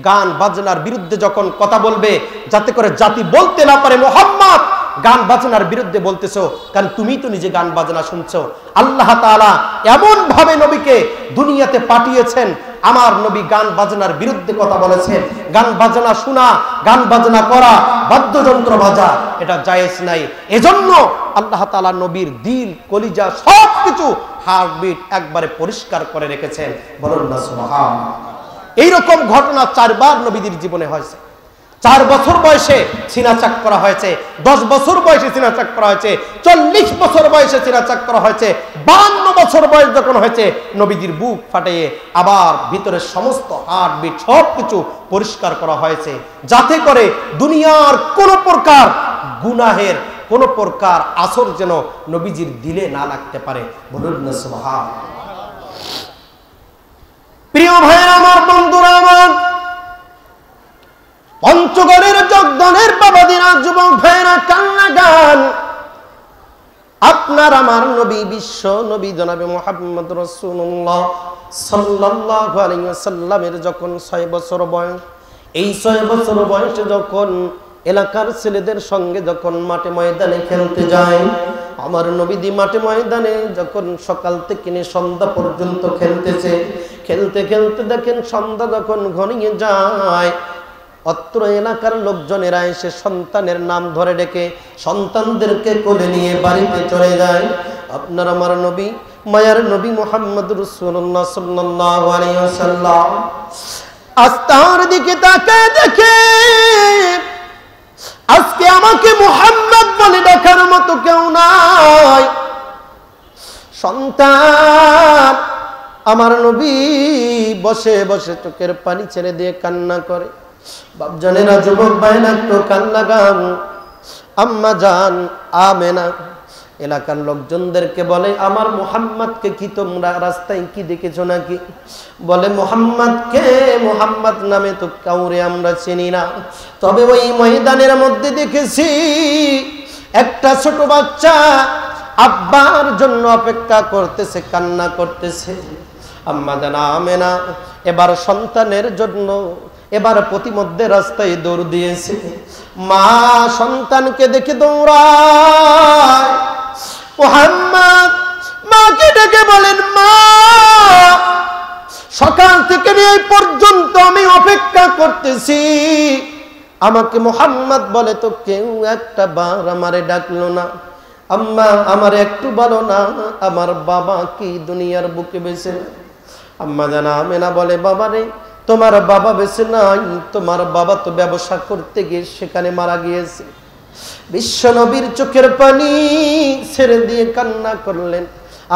গান বাজনার বিরুদ্ধে যখন কথা বলবে, যাতে করে জাতি বলতে না পারে মুহাম্মদ গান বাজনার বিরুদ্ধে বলতেছো, কারণ তুমি তো নিজে গান বাজনা শুনছো। আল্লাহ তাআলা এমন ভাবে নবীকে দুনিয়াতে পাঠিয়েছেন, আমার নবী গান বাজনার বিরুদ্ধে কথা বলেছেন। গান বাজনা শোনা, গান বাজনা করা, বাদ্যযন্ত্র বাজা, এটা জায়েজ নাই। এজন্য আল্লাহ তাআলা নবীর দিল, কলিজা সবকিছু হার্টবিট একবারে পরিষ্কার করে রেখেছেন। বলুন না সুবহানাল্লাহ। এইরকম ঘটনা 4 বার নবীদের জীবনে হয়েছে। 4 বছর বয়সে সিনাচাক করা হয়েছে, 10 বছর বয়সে সিনাচাক করা হয়েছে, 40 বছর বয়সে সিনাচাক করা হয়েছে, 52 বছর বয়স যখন হয়েছে নবীজির বুক ফাটিয়ে আবার ভিতরের সমস্ত হার্টবিট সবকিছু পরিষ্কার করা হয়েছে, যাতে করে দুনিয়ার কোন প্রকার গুনাহের কোন প্রকার আসর যেন নবীজির দিলে না লাগতে পারে। বলুন না সুবহানাল্লাহ। প্রিয় ভাইরা আমার, বন্ধুরা আমার, পঞ্চগড়ের জগদনের বাবাদিরা, যুবক ভাইরা, কান্না গান, আপনার আমার নবী, বিশ্ব নবী জনাবে মুহাম্মদ রাসূলুল্লাহ সাল্লাল্লাহু আলাইহি ওয়াসাল্লামের যখন 6 বছর বয়স, এই 6 বছর বয়সে যখন এলাকার ছেলেদের সঙ্গে যখন মাঠে ময়দানে খেলতে যায়, আমার নবীদি মাঠে ময়দানে যখন সকাল থেকে নিয়ে সন্ধ্যা পর্যন্ত খেলতেছে, খেলতে খেলতে দেখেন সন্ধ্যা যখন ঘনিয়ে যায়, অত্র এলাকার লোকজনেরা এসে সন্তানের নাম ধরে ডেকে সন্তানদেরকে কোলে নিয়ে বাড়িতে চলে যায়। আপনার আমার নবী, মায়ার নবী মুহাম্মদ রাসূলুল্লাহ সাল্লাল্লাহু আলাইহি ওয়াসাল্লাম আস্তার দিকে তাকায় দেখে আজকে আমাকে মুহাম্মদ বলে ডাকার মতো কেউ নাই। সন্তান আমার নবী বসে বসে চোখের পানি ছেড়ে দিয়ে কান্না করে। বাপজানেরা, যুবক ভাইরা, একটু কান্না গান। আম্মা জান আমেনা এলাকার লোকজনদেরকে বলে, আমার মুহাম্মদকে কি তোমরা রাস্তায় কি দেখেছো নাকি? বলে, মুহাম্মদকে, মুহাম্মদ নামে তো কাউরে আমরা চিনি না, তবে ওই ময়দানের মধ্যে দেখেছি একটা ছোট বাচ্চা আব্বার জন্য অপেক্ষা করতেছে, কান্না করতেছে। আম্মা জান আমেনা এবার সন্তানের জন্য এবার প্রতিমধ্যে রাস্তায় দৌড় দিয়েছে। মা সন্তানকে দেখে দৌড়ায়। মুহাম্মদ মাকে ডেকে বলেন, মা সকাল থেকে নিয়ে পর্যন্ত আমি অপেক্ষা করতেছি, আমাকে মুহাম্মদ বলে তো কেউ একটা বার আমারে ডাকলো না। আম্মা আমারে একটু বলো না, আমার বাবা কি দুনিয়ার বুকে বেঁচে না? আম্মা জান আমেনা বলে, বাবা রে, তোমার বাবা বেঁচে নাই, তোমার বাবা তো ব্যবসা করতে গিয়ে সেখানে মারা গিয়েছে। বিশ্ব নবীর চোখের পানি ছেড়ে দিয়ে কান্না করলেন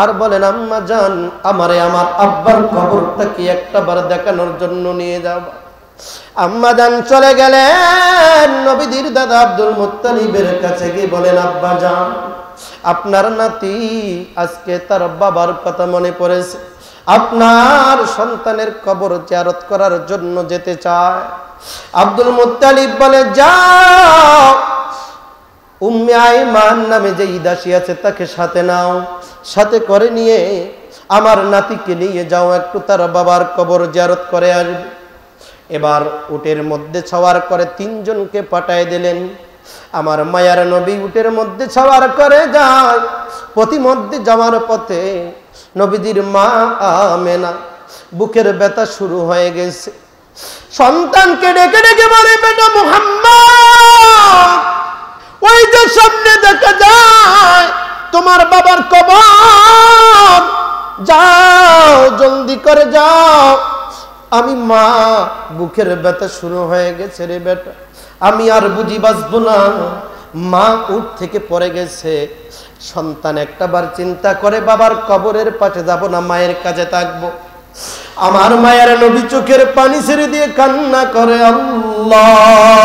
আর বলেন, আম্মা জান আমারে আমার আব্বার কবরটা কি একটা বার দেখানোর জন্য নিয়ে যাব। আম্মা জান চলে গেলেন নবীদের দাদা আব্দুল মুত্তালিবের কাছে গিয়ে বলেন, আব্বা জান আপনার নাতি আজকে তার বাবার কথা মনে পড়েছে, আপনার সন্তানের কবর জিয়ারত করার জন্য যেতে চায়। আব্দুল মুত্তালিব বলে, যাও, উম্মে আইমান নামে যে দাসী আছে তাকে সাথে নাও, সাথে করে নিয়ে আমার নাতিকে নিয়ে যাও, একটু তার বাবার কবর জিয়ারত করে আসবে। এবার উটের মধ্যে সওয়ার করে 3 জনকে পাঠায় দিলেন। আমার মায়ার নবী উটের মধ্যে সওয়ার করে যায়। প্রতিমধ্যে যাওয়ার পথে নবীজির মা আমেনা বুকের ব্যথা শুরু হয়ে গেছে। সন্তানকে ডেকে ডেকে বলে, বেটা মুহাম্মদ, ওই যে সামনে দেখা যায় তোমার বাবার কবর, যাও জলদি করে যাও। আমি মা, বুকের ব্যথা শুরু হয়ে গেছে রে বেটা, আমি আর বুঝি বাঁচবো না। মা উঠ থেকে পড়ে গেছে। সন্তান একটাবার চিন্তা করে, বাবার কবরের পাশে যাব না, মায়ের কাছে থাকবো। আমার মায়ের নবী চোখের পানি ছেড়ে দিয়ে কান্না করে, আল্লাহ,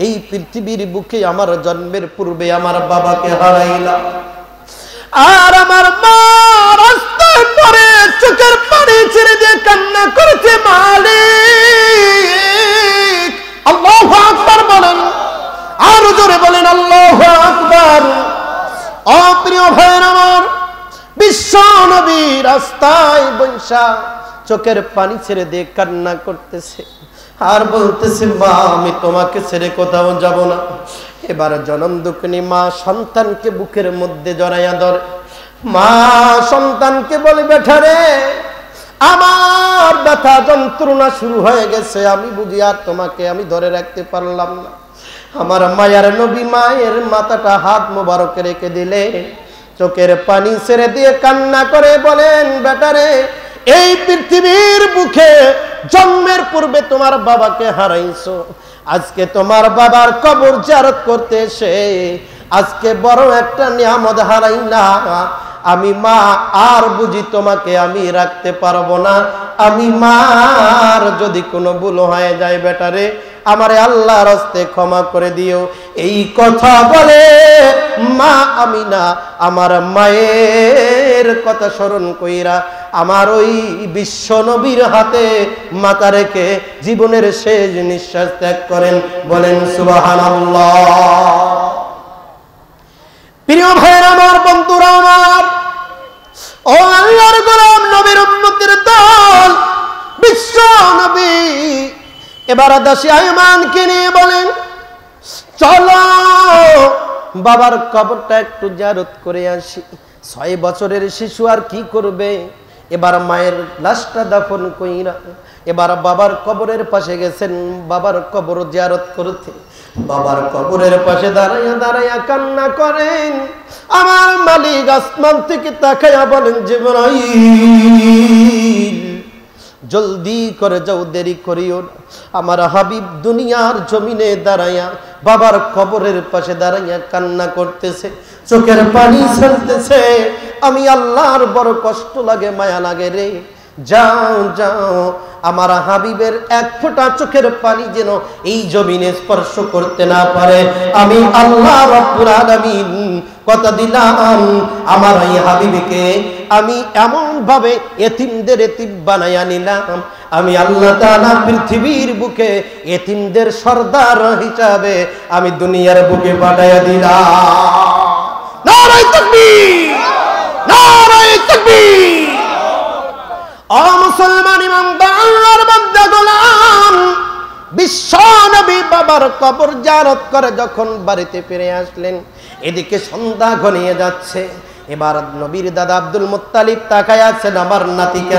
এই পৃথিবীর বুকে আমার জন্মের পূর্বে আমার বাবাকে হারাইলাম, আর আমার মা রাস্তায় পড়ে চোখের পানি ছেড়ে দিয়ে কান্না করেছে। মালিক, আল্লাহু আকবার বলেন, আর জোরে বলেন আল্লাহু আকবার। অপ্রিয় ভাইয়ের আমার, বিশ্ব নবী রাস্তায় বৈশা চোখের পানি ছেড়ে দিয়ে কান্না করতেছে আর বলতেছে, মা আমি তোমাকে ছেড়ে কোথাও যাব না। এবার জনম দুঃখিনী মা সন্তানকে বুকের মধ্যে জড়াইয়া ধরে, মা সন্তানকে বলে, বেটা রে আমার ব্যথা যন্ত্রণা শুরু হয়ে গেছে, আমি বুঝি আর তোমাকে আমি ধরে রাখতে পারলাম না। আমার মায়ের নবী মায়ের মাথাটা হাত মোবারকে রেখে দিলে, চোখের পানি ছেড়ে দিয়ে কান্না করে বলেন, বেটা রে এই পৃথিবীর বুকে জন্মের পূর্বে তোমার বাবাকে হারাইছো, আজকে তোমার বাবার কবর জিয়ারত করতে এসে আজকে বড় একটা নিয়ামত হারাই না। আমি মা আর বুঝি তোমাকে আমি রাখতে পারবো না। আমি মার যদি কোনো ভুল হয়ে যায় বেটারে আমারে আল্লাহর হস্তে ক্ষমা করে দিও। এই কথা বলে মা আমিনা আমার মায়ের কথা স্মরণ কইরা আমার ওই বিশ্ব নবীর হাতে মাথা রেখে জীবনের শেষ নিঃশ্বাস ত্যাগ করেন। বলেন সুবহানাল্লাহ। প্রিয় ভাইরা আমার, বন্ধুরা আমার, ও আল্লাহর গোলাম নবীর উম্মতের দল, বিশ্ব নবী এবার দাসী আয়মানকে নিয়ে বলেন, চলো বাবার কবরটা একটু জিয়ারত করে আসি। 6 বছরের শিশু আর কি করবে। এবার মায়ের লাশটা দাফন কইরা এবার বাবার কবরের পাশে গেছেন বাবার কবর জিয়ারত করতে। বাবার কবরের পাশে দাঁড়াইয়া দাঁড়াইয়া কান্না করেন। আমার মালিক আসমান থেকে তাকাইয়া বলেন, জিবরাইল জলদি করে যাও, দেরি করিও না। আমার হাবিব দুনিয়ার জমিনে দাঁড়াইয়া বাবার কবরের পাশে দাঁড়াইয়া কান্না করতেছে, চোখের পানি ছেড়তেছে। আমি আল্লাহর বড় কষ্ট লাগে, মায়া লাগে রে। যাও যাও, আমার হাবিবের এক ফোঁটা চোখের পানি যেন এই জমিনে স্পর্শ করতে না পারে। আমি আল্লাহ রাব্বুল আলামিন কথা দিলাম, আমার এই হাবিবকে আমি এমন ভাবে এতিমদের এতিম বানাইয়া নিলাম, আমি আল্লাহ তাআলা পৃথিবীর বুকে এতিমদের সর্দার হিসাবে আমি দুনিয়ার বুকে পাঠাইয়া দিলাম। নারে তাকবীর, নারে তাকবীর। ও মুসলমান ইমানদার আল্লাহর বান্দা গোলাম, বিশ্ব নবী বাবার কবর জিয়ারত করে যখন বাড়িতে ফিরে আসলেন, এদিকে সন্ধ্যা ঘনিয়ে যাচ্ছে। এবার নবীর দাদা আব্দুল মুত্তালিব তাকায় আছেন আমার নাতিকে